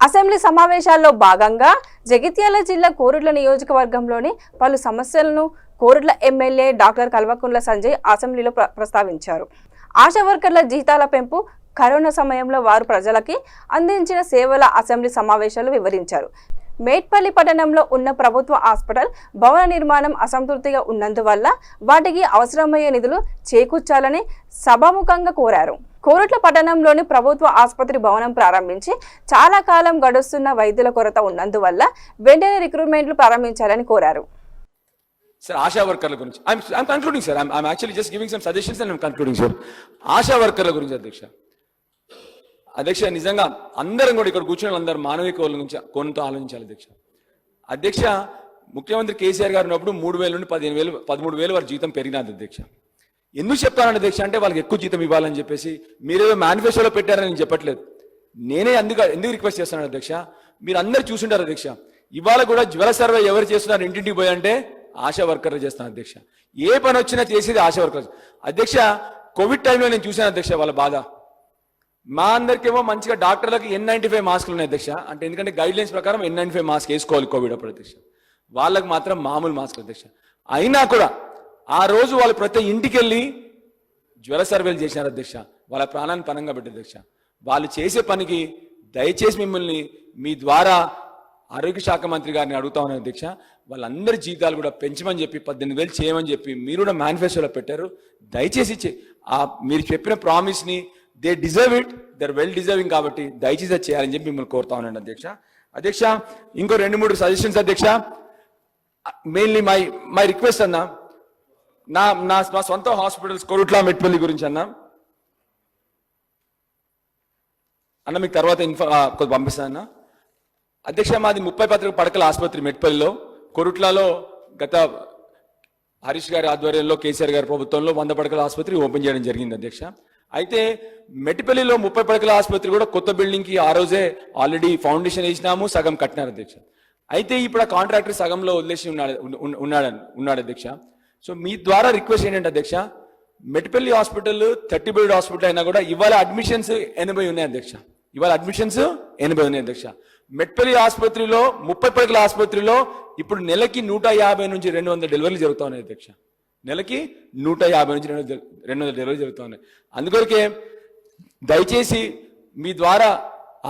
Assembly సమావేశాల్లో భాగంగా జగిత్యాల జిల్లా కోరుట్ల నియోజకవర్గంలోని పలు సమస్యలను కోరుట్ల ఎమ్మెల్యే డాక్టర్ కల్వకుంట్ల సంజయ్ అసెంబ్లీలో ప్రస్తావించారు. ఆశా వర్కర్ల జీతాల పెంపు, కరోనా సమయంలో వారు ప్రజలకి అందించిన సేవల అసెంబ్లీ సమావేశాలు వివరించారు. మేట్పల్లి పట్టణంలో ఉన్న ప్రభుత్వ హాస్పిటల్ భవన నిర్మాణం అసంతృప్తిగా ఉన్నందువల్ల వాటికి అవసరమయ్యే నిధులు చేకూర్చాలని సభాముఖంగా కోరారు. కోరుట్ల పట్టణంలోని ప్రభుత్వ ఆసుపత్రి భవనం ప్రారంభించి చాలా కాలం గడుస్తున్న వైద్యుల కొరత ఉన్నందువల్ల వెంటనే రిక్రూట్మెంట్లు ప్రారంభించాలని కోరారు. Sir, ఆశా వర్కర్ల గురించి I'm concluding, sir. I'm actually just giving some suggestions and I'm concluding, sir. ASHA వర్కర్ల గురించి అధ్యక్ష నిజంగా అందరం కూడా ఇక్కడ కూర్చున్న వాళ్ళందరూ మానవిక గురించి కొంత ఆలోచించాలి అధ్యక్ష. ముఖ్యమంత్రి కేసీఆర్ గారు ఉన్నప్పుడు 3,000 నుండి 15,000 13,000 వారి జీతం పెరిగినది అధ్యక్ష. ఎందుకు చెప్తానండి అధ్యక్ష అంటే వాళ్ళకి ఎక్కువ జీతం ఇవ్వాలని చెప్పేసి మీరేదో మేనిఫెస్టోలో పెట్టారని నేను చెప్పట్లేదు. నేనే ఎందుకు రిక్వెస్ట్ చేస్తున్నాను అధ్యక్ష, మీరు అందరు చూసుంటారు అధ్యక్ష. ఇవాళ కూడా జ్వర సర్వే ఎవరు చేస్తున్నారు ఇంటింటికి పోయి అంటే ఆశా వర్కర్లు చేస్తాను అధ్యక్ష. ఏ పని వచ్చినా చేసేది ఆశా వర్కర్లు అధ్యక్ష. కోవిడ్ టైంలో నేను చూశాను అధ్యక్ష వాళ్ళ బాధ. మా అందరికేమో మంచిగా డాక్టర్లకు N95 మాస్కులు ఉన్నాయి అధ్యక్ష. అంటే ఎందుకంటే గైడ్ లైన్స్ ప్రకారం N95 మాస్క్ వేసుకోవాలి కోవిడ్ అప్పుడు అధ్యక్ష. వాళ్ళకి మాత్రం మామూలు మాస్క్ అధ్యక్ష. అయినా కూడా ఆ రోజు వాళ్ళు ప్రతి ఇంటికి వెళ్ళి జ్వర సర్వేలు చేసినారు అధ్యక్ష. వాళ్ళ ప్రాణాన్ని పనంగా పెట్టారు అధ్యక్ష. వాళ్ళు చేసే పనికి దయచేసి మిమ్మల్ని మీ ద్వారా ఆరోగ్య శాఖ మంత్రి గారిని అడుగుతా ఉన్నాను అధ్యక్ష. వాళ్ళందరి జీతాలు కూడా పెంచమని చెప్పి 18,000 చేయమని చెప్పి మీరు కూడా మేనిఫెస్టోలో పెట్టారు. దయచేసి మీరు చెప్పిన ప్రామిస్ని they deserve it, they're well deserving కాబట్టి దయచేసి చేయాలని చెప్పి మిమ్మల్ని కోరుతా ఉన్నాను అధ్యక్ష. ఇంకో 2-3 సజెషన్స్ అధ్యక్ష. మెయిన్లీ మై రిక్వెస్ట్ అన్న, నా సొంత హాస్పిటల్స్ కోరుట్ల మెట్పల్లి గురించి అన్న మీకు తర్వాత కొంచెం పంపిస్తాను అధ్యక్ష. మాది 30 పడకల ఆసుపత్రి మెట్పల్లిలో. కోరుట్లలో గత హరీష్ గారి ఆధ్వర్యంలో కేసీఆర్ గారి ప్రభుత్వంలో 100 పడకల ఆసుపత్రి ఓపెన్ చేయడం జరిగింది అధ్యక్ష. అయితే మెట్పల్లిలో 30 పడకల ఆసుపత్రి కూడా కొత్త బిల్డింగ్కి ఆ రోజే ఆల్రెడీ ఫౌండేషన్ వేసినాము, సగం కట్టినారు అధ్యక్ష. అయితే ఇప్పుడు ఆ కాంట్రాక్టర్ సగంలో వదిలేసి ఉన్నాడు అధ్యక్ష. సో మీ ద్వారా రిక్వెస్ట్ ఏంటంటే అధ్యక్ష, మెట్పల్లి హాస్పిటల్ 30 బెడ్ హాస్పిటల్ అయినా కూడా ఇవాళ అడ్మిషన్స్ 80 ఉన్నాయి అధ్యక్ష. మెట్పల్లి ఆసుపత్రిలో 30 పడకల ఆసుపత్రిలో ఇప్పుడు నెలకి 150 నుంచి 200 డెలివరీలు జరుగుతూ ఉన్నాయి అధ్యక్ష. నెలకి 150 నుంచి 200 డెలివరీలు జరుగుతూ ఉన్నాయి. అందుకొరకే దయచేసి మీ ద్వారా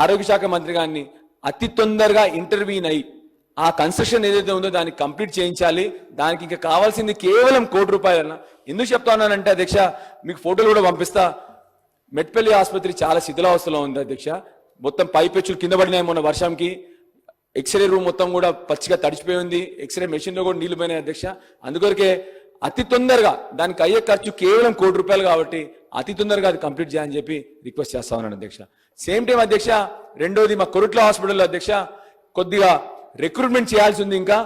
ఆరోగ్య శాఖ మంత్రి గారిని అతి తొందరగా ఇంటర్వ్యూన్ అయ్యి ఆ కన్స్ట్రక్షన్ ఏదైతే ఉందో దాన్ని కంప్లీట్ చేయించాలి. దానికి ఇంకా కావాల్సింది కేవలం ₹1,00,00,000. ఎందుకు చెప్తా ఉన్నానంటే అధ్యక్ష, మీకు ఫోటోలు కూడా పంపిస్తా. మెట్పల్లి ఆసుపత్రి చాలా శిథిలావస్థలో ఉంది అధ్యక్ష. మొత్తం పైపెచ్చులు కింద పడినాయి మొన్న వర్షంకి. ఎక్స్రే రూమ్ మొత్తం కూడా పచ్చిగా తడిచిపోయి ఉంది. ఎక్స్రే మెషిన్లో కూడా నీళ్లు పోయినాయి అధ్యక్ష. అందుకొరకే అతి తొందరగా దానికి అయ్యే ఖర్చు కేవలం ₹1,00,00,000 కాబట్టి అతి తొందరగా అది కంప్లీట్ చేయాలని చెప్పి రిక్వెస్ట్ చేస్తా ఉన్నాను అధ్యక్ష. సేమ్ టైం అధ్యక్ష, రెండోది మా కోరుట్ల హాస్పిటల్లో అధ్యక్ష కొద్దిగా రిక్రూట్మెంట్ చేయాల్సి ఉంది ఇంకా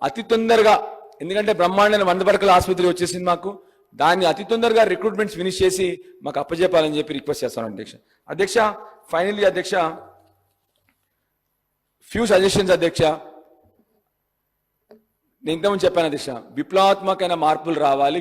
అతి తొందరగా. ఎందుకంటే బ్రహ్మాండమైన 100 పడకల ఆసుపత్రి వచ్చేసింది మాకు. దాన్ని అతి తొందరగా రిక్రూట్మెంట్స్ ఫినిష్ చేసి మాకు అప్పచెప్పాలని చెప్పి రిక్వెస్ట్ చేస్తాను అధ్యక్ష. ఫైనల్లీ అధ్యక్ష, ఫ్యూ సజెషన్స్ అధ్యక్ష. నేను ఇంతకుముందు చెప్పాను అధ్యక్ష, విప్లవాత్మకమైన మార్పులు రావాలి.